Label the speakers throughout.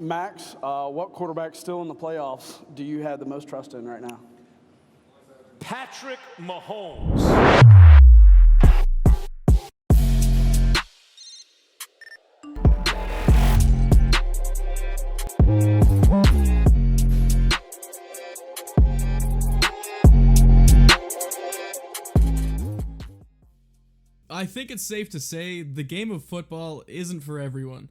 Speaker 1: Max, what quarterback still in the playoffs do you have the most trust in right now?
Speaker 2: Patrick Mahomes.
Speaker 3: I think it's safe to say the game of football isn't for everyone.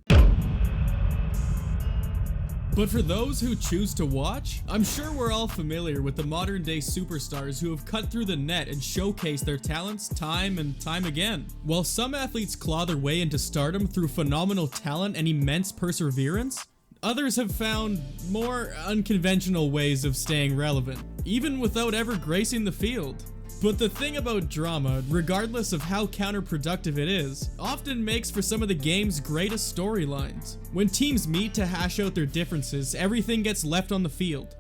Speaker 3: But for those who choose to watch, I'm sure we're all familiar with the modern day superstars who have cut through the net and showcased their talents time and time again. While some athletes claw their way into stardom through phenomenal talent and immense perseverance, others have found more unconventional ways of staying relevant, even without ever gracing the field. But the thing about drama, regardless of how counterproductive it is, often makes for some of the game's greatest storylines. When teams meet to hash out their differences, everything gets left on the field.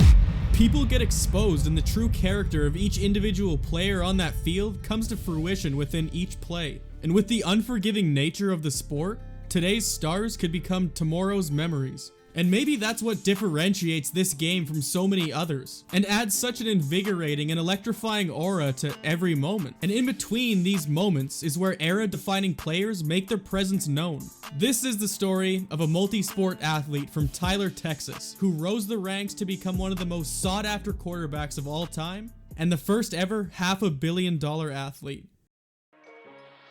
Speaker 3: People get exposed and the true character of each individual player on that field comes to fruition within each play. And with the unforgiving nature of the sport, today's stars could become tomorrow's memories. And maybe that's what differentiates this game from so many others, and adds such an invigorating and electrifying aura to every moment. And in between these moments is where era-defining players make their presence known. This is the story of a multi-sport athlete from Tyler, Texas, who rose the ranks to become one of the most sought-after quarterbacks of all time, and the first ever $500 million athlete.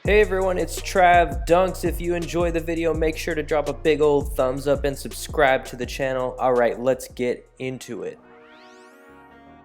Speaker 4: Hey everyone, it's Trav Dunks. If you enjoy the video, make sure to drop a big old thumbs up and subscribe to the channel. Alright, let's get into it.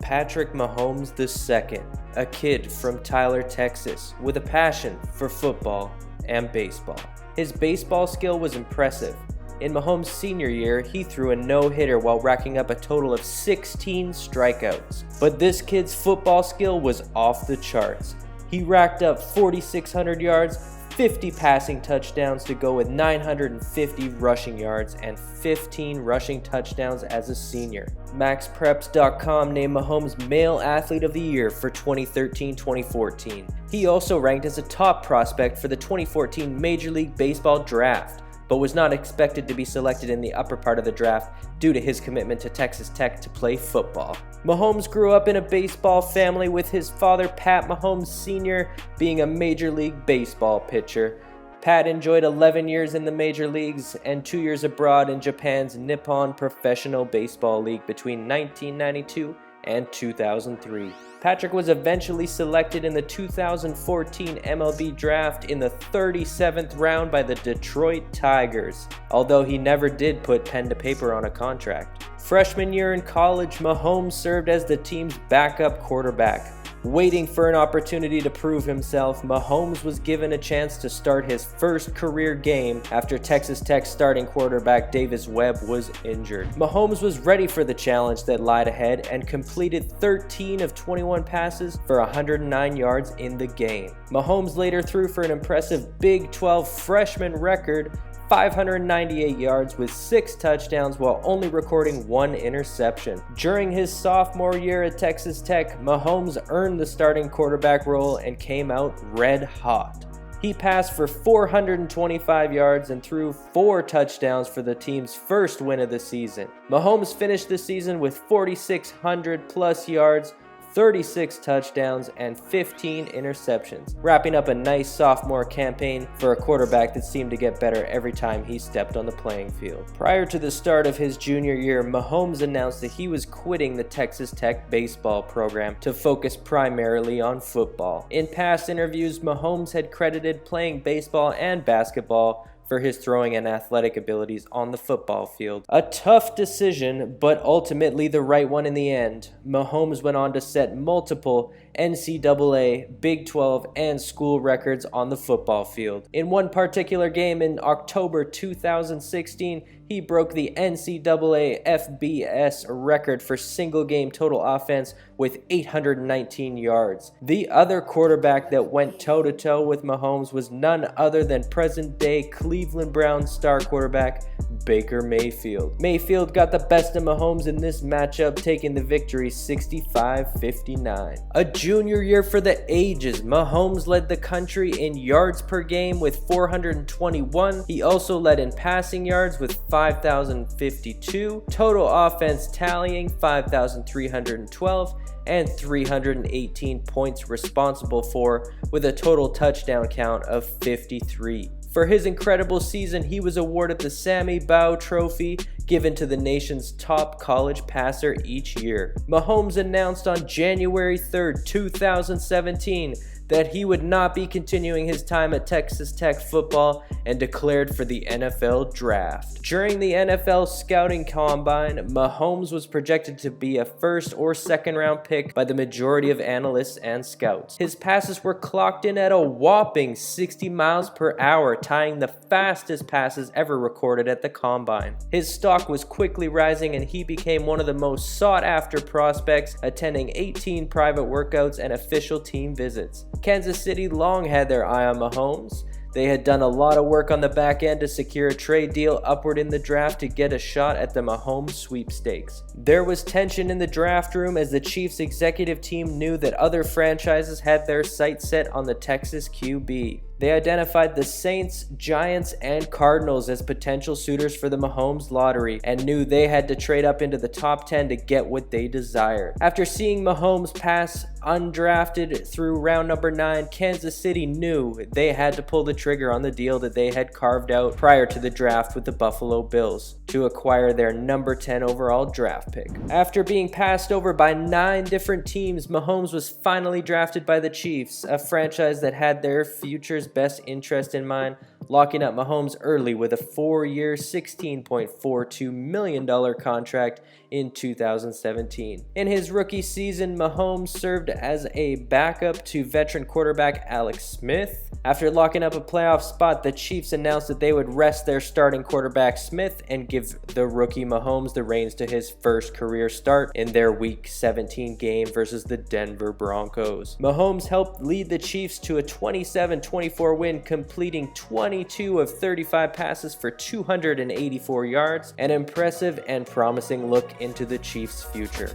Speaker 4: Patrick Mahomes II, a kid from Tyler, Texas, with a passion for football and baseball. His baseball skill was impressive. In Mahomes' senior year, he threw a no-hitter while racking up a total of 16 strikeouts. But this kid's football skill was off the charts. He racked up 4,600 yards, 50 passing touchdowns to go with 950 rushing yards and 15 rushing touchdowns as a senior. MaxPreps.com named Mahomes Male Athlete of the Year for 2013-2014. He also ranked as a top prospect for the 2014 Major League Baseball Draft, but was not expected to be selected in the upper part of the draft due to his commitment to Texas Tech to play football. Mahomes grew up in a baseball family, with his father, Pat Mahomes Sr., being a Major League Baseball pitcher. Pat enjoyed 11 years in the major leagues and 2 years abroad in Japan's Nippon Professional Baseball League between 1992 and 2003. Patrick was eventually selected in the 2014 MLB draft in the 37th round by the Detroit Tigers, although he never did put pen to paper on a contract. Freshman year in college, Mahomes served as the team's backup quarterback. Waiting for an opportunity to prove himself, Mahomes was given a chance to start his first career game after Texas Tech starting quarterback Davis Webb was injured. Mahomes was ready for the challenge that lied ahead and completed 13 of 21 passes for 109 yards in the game. Mahomes later threw for an impressive Big 12 freshman record 598 yards with 6 touchdowns while only recording 1 interception. During his sophomore year at Texas Tech, Mahomes earned the starting quarterback role and came out red hot. He passed for 425 yards and threw 4 touchdowns for the team's first win of the season. Mahomes finished the season with 4,600 plus yards, 36 touchdowns, and 15 interceptions, wrapping up a nice sophomore campaign for a quarterback that seemed to get better every time he stepped on the playing field. Prior to the start of his junior year, Mahomes announced that he was quitting the Texas Tech baseball program to focus primarily on football. In past interviews, Mahomes had credited playing baseball and basketball for his throwing and athletic abilities on the football field. A tough decision, but ultimately the right one in the end. Mahomes went on to set multiple NCAA, Big 12, and school records on the football field. In one particular game in October 2016, he broke the NCAA FBS record for single game total offense with 819 yards. The other quarterback that went toe-to-toe with Mahomes was none other than present-day Cleveland Browns star quarterback Baker Mayfield. Mayfield got the best of Mahomes in this matchup, taking the victory 65-59. A junior year for the ages, Mahomes led the country in yards per game with 421. He also led in passing yards with 5,052, total offense tallying 5,312, and 318 points responsible for, with a total touchdown count of 53. For his incredible season, he was awarded the Sammy Bow Trophy, given to the nation's top college passer each year. Mahomes announced on January 3rd, 2017, that he would not be continuing his time at Texas Tech football and declared for the NFL draft. During the NFL scouting combine, Mahomes was projected to be a first or second round pick by the majority of analysts and scouts. His passes were clocked in at a whopping 60 miles per hour, tying the fastest passes ever recorded at the combine. His stock was quickly rising and he became one of the most sought after prospects, attending 18 private workouts and official team visits. Kansas City long had their eye on Mahomes. They had done a lot of work on the back end to secure a trade deal upward in the draft to get a shot at the Mahomes sweepstakes. There was tension in the draft room as the Chiefs executive team knew that other franchises had their sights set on the Texas QB. They identified the Saints, Giants, and Cardinals as potential suitors for the Mahomes lottery and knew they had to trade up into the top 10 to get what they desired. After seeing Mahomes pass undrafted through round number 9, Kansas City knew they had to pull the trigger on the deal that they had carved out prior to the draft with the Buffalo Bills to acquire their number 10 overall draft pick. After being passed over by 9 different teams, Mahomes was finally drafted by the Chiefs, a franchise that had their future's best interest in mind, locking up Mahomes early with a 4-year, $16.42 million contract in 2017. In his rookie season, Mahomes served as a backup to veteran quarterback Alex Smith. After locking up a playoff spot, the Chiefs announced that they would rest their starting quarterback Smith and give the rookie Mahomes the reins to his first career start in their Week 17 game versus the Denver Broncos. Mahomes helped lead the Chiefs to a 27-24 win, completing 22 of 35 passes for 284 yards, an impressive and promising look into the Chiefs' future.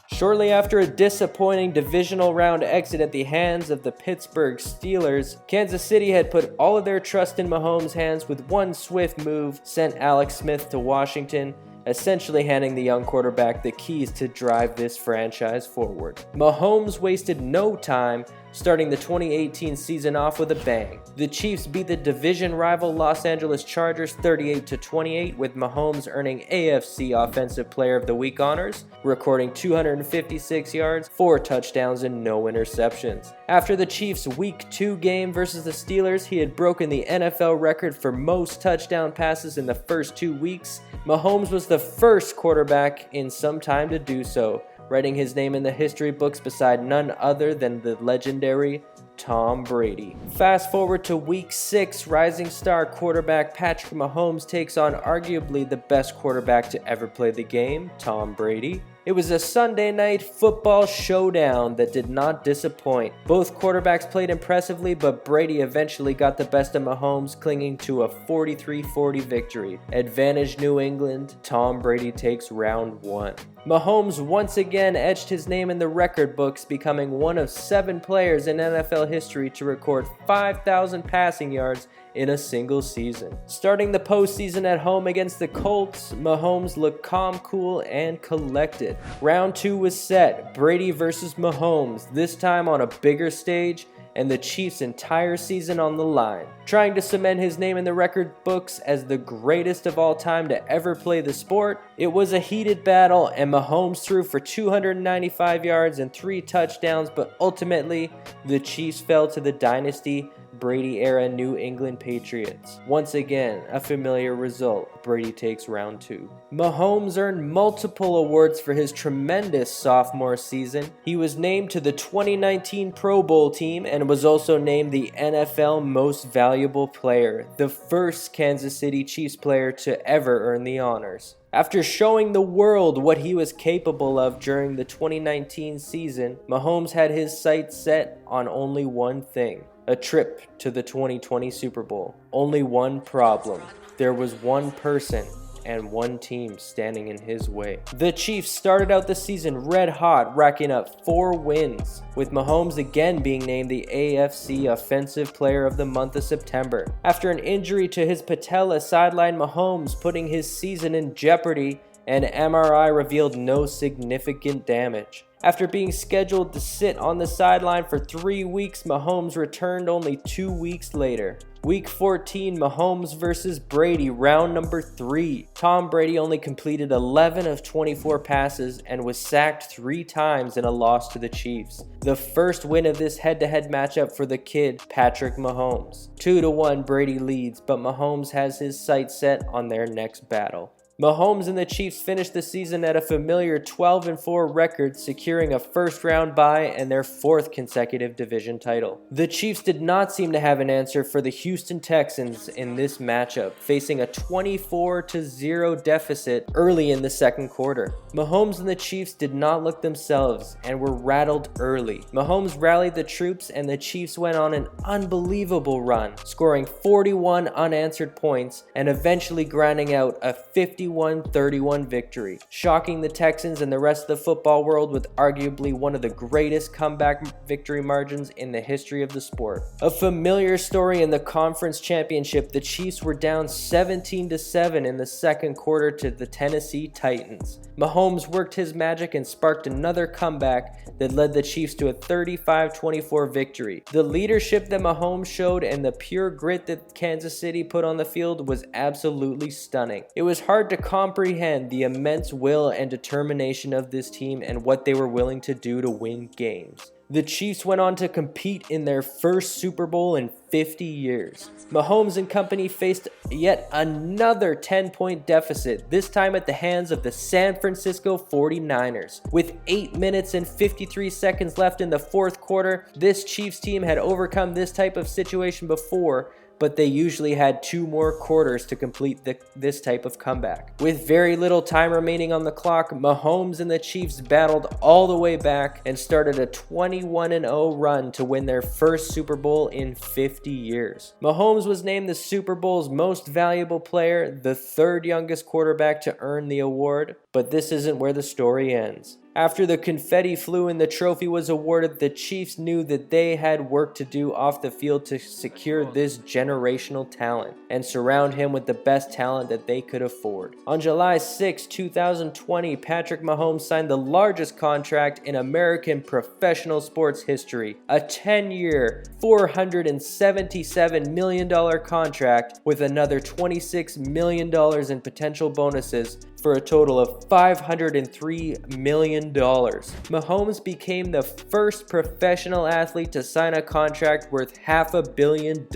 Speaker 4: Shortly after a disappointing divisional round exit at the hands of the Pittsburgh Steelers, Kansas City had put all of their trust in Mahomes' hands with one swift move, sent Alex Smith to Washington, essentially handing the young quarterback the keys to drive this franchise forward. Mahomes wasted no time, starting the 2018 season off with a bang. The Chiefs beat the division rival Los Angeles Chargers 38-28, with Mahomes earning AFC Offensive Player of the Week honors, recording 256 yards, 4 touchdowns, and no interceptions. After the Chiefs' Week 2 game versus the Steelers, he had broken the NFL record for most touchdown passes in the first 2 weeks. Mahomes was the first quarterback in some time to do so, writing his name in the history books beside none other than the legendary Tom Brady. Fast forward to Week 6, rising star quarterback Patrick Mahomes takes on arguably the best quarterback to ever play the game, Tom Brady. It was a Sunday night football showdown that did not disappoint. Both quarterbacks played impressively, but Brady eventually got the best of Mahomes, clinging to a 43-40 victory. Advantage New England, Tom Brady takes round 1. Mahomes once again etched his name in the record books, becoming one of 7 players in NFL history to record 5,000 passing yards in a single season. Starting the postseason at home against the Colts, Mahomes looked calm, cool, and collected. Round 2 was set, Brady versus Mahomes, this time on a bigger stage, and the Chiefs' entire season on the line. Trying to cement his name in the record books as the greatest of all time to ever play the sport, it was a heated battle, and Mahomes threw for 295 yards and 3 touchdowns, but ultimately, the Chiefs fell to the dynasty Brady-era New England Patriots. Once again, a familiar result. Brady takes round 2. Mahomes earned multiple awards for his tremendous sophomore season. He was named to the 2019 Pro Bowl team and was also named the NFL Most Valuable Player, the first Kansas City Chiefs player to ever earn the honors. After showing the world what he was capable of during the 2019 season, Mahomes had his sights set on only one thing: a trip to the 2020 Super Bowl. Only one problem: there was one person and one team standing in his way. The Chiefs started out the season red hot, racking up 4 wins, with Mahomes again being named the AFC Offensive Player of the month of September. After an injury to his patella sidelined Mahomes, putting his season in jeopardy, and MRI revealed no significant damage. After being scheduled to sit on the sideline for 3 weeks, Mahomes returned only 2 weeks later. Week 14, Mahomes versus Brady, round number 3. Tom Brady only completed 11 of 24 passes and was sacked 3 times in a loss to the Chiefs. The first win of this head-to-head matchup for the kid, Patrick Mahomes. 2-1 Brady leads, but Mahomes has his sights set on their next battle. Mahomes and the Chiefs finished the season at a familiar 12-4 record, securing a first-round bye and their 4th consecutive division title. The Chiefs did not seem to have an answer for the Houston Texans in this matchup, facing a 24-0 deficit early in the second quarter. Mahomes and the Chiefs did not look themselves and were rattled early. Mahomes rallied the troops and the Chiefs went on an unbelievable run, scoring 41 unanswered points and eventually grinding out a 51-31 victory, shocking the Texans and the rest of the football world with arguably one of the greatest comeback victory margins in the history of the sport. A familiar story in the conference championship, the Chiefs were down 17-7 in the second quarter to the Tennessee Titans. Mahomes worked his magic and sparked another comeback that led the Chiefs to a 35-24 victory. The leadership that Mahomes showed and the pure grit that Kansas City put on the field was absolutely stunning. It was hard to comprehend the immense will and determination of this team and what they were willing to do to win games. The Chiefs went on to compete in their first Super Bowl in 50 years. Mahomes and company faced yet another 10-point deficit, this time at the hands of the San Francisco 49ers. With 8 minutes and 53 seconds left in the fourth quarter, this Chiefs team had overcome this type of situation before, but they usually had 2 more quarters to complete this type of comeback. With very little time remaining on the clock, Mahomes and the Chiefs battled all the way back and started a 21-0 run to win their first Super Bowl in 50 years. Mahomes was named the Super Bowl's most valuable player, the 3rd youngest quarterback to earn the award, but this isn't where the story ends. After the confetti flew and the trophy was awarded, the Chiefs knew that they had work to do off the field to secure this generational talent and surround him with the best talent that they could afford. On July 6, 2020, Patrick Mahomes signed the largest contract in American professional sports history, a 10-year, $477 million contract with another $26 million in potential bonuses for a total of $503 million. Mahomes became the first professional athlete to sign a contract worth $500 million.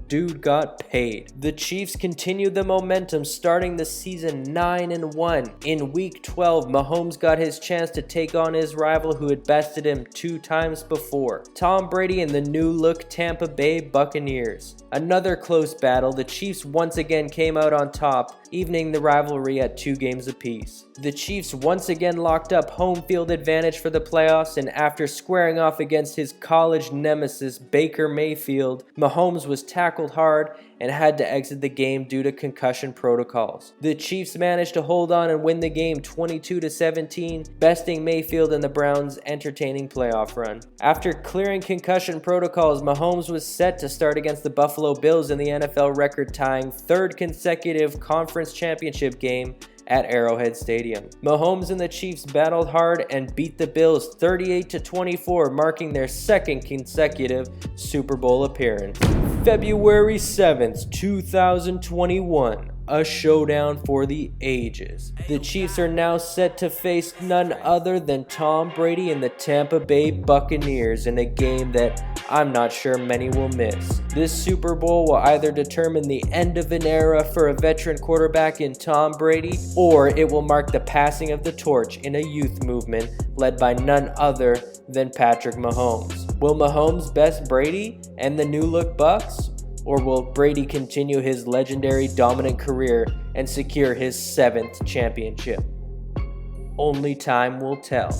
Speaker 4: Dude got paid. The Chiefs continued the momentum, starting the season 9-1. In week 12, Mahomes got his chance to take on his rival who had bested him 2 times before, Tom Brady and the new-look Tampa Bay Buccaneers. Another close battle, the Chiefs once again came out on top, evening the rivalry at 2 games apiece. The Chiefs once again locked up home field advantage for the playoffs, and after squaring off against his college nemesis Baker Mayfield, Mahomes was tackled hard and had to exit the game due to concussion protocols. The Chiefs managed to hold on and win the game 22-17, besting Mayfield and the Browns' entertaining playoff run. After clearing concussion protocols, Mahomes was set to start against the Buffalo Bills in the NFL record-tying 3rd consecutive conference championship game at Arrowhead Stadium. Mahomes and the Chiefs battled hard and beat the Bills 38-24, marking their 2nd consecutive Super Bowl appearance. February 7th, 2021. A showdown for the ages. The Chiefs are now set to face none other than Tom Brady and the Tampa Bay Buccaneers in a game that I'm not sure many will miss. This Super Bowl will either determine the end of an era for a veteran quarterback in Tom Brady, or it will mark the passing of the torch in a youth movement led by none other than Patrick Mahomes. Will Mahomes best Brady and the new-look Bucs? Or will Brady continue his legendary dominant career and secure his 7th championship? Only time will tell.